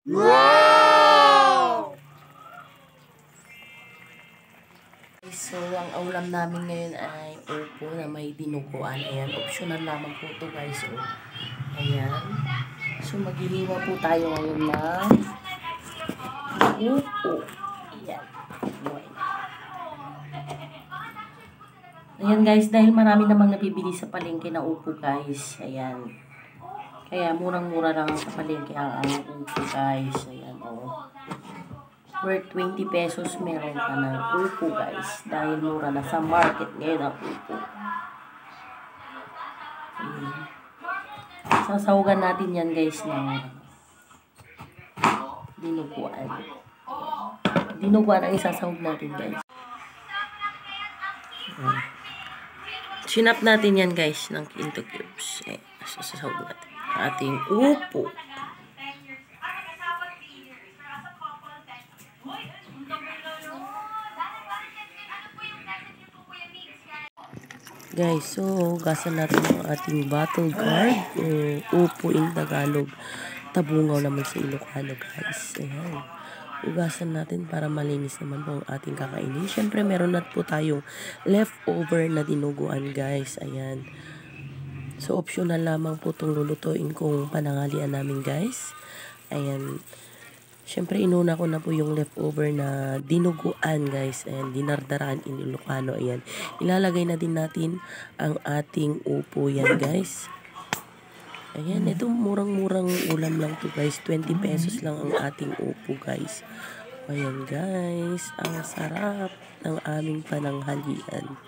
Wow! So, ang ulam namin ngayon ay upo na may dinuguan. Ayan, optional lamang po ito guys. So, ayan. So, maghihiwa po tayo ngayon ng upo. Ayan. Ayan guys, dahil marami namang nabibili sa palengke na upo guys. Ayan. Kaya murang-mura lang sa palengke ang upo guys. Ayan o. Worth 20 pesos meron ka ng upo guys. Dahil mura na sa market ngayon ang upo. Ayan. Sasawagan natin yan guys ng dinuguan. Dinuguan ang isasawag natin guys. Ayan. Sinap natin yan guys ng into cubes. Eh, sasawag natin ating upo. Guys, so gasan natin ang ating battle card. Upo in Tagalog. Tabungaw naman sa Ilocano guys. Ayan. Ugasan natin para malinis naman po ang ating kakainin. Siyempre meron na po tayong leftover na dinuguan guys. Ayan. So optional lamang po itong lulutuin kung panangalian namin guys. Ayan. Siyempre inuna ko na po yung leftover na dinuguan guys. Ayan. Dinardaraan in Ilocano. Ayan. Ilalagay na din natin ang ating upo yan guys. Ayan, ito murang-murang ulam lang to guys. 20 pesos lang ang ating upo guys. Ayan guys, ang sarap ng aming pananghalian.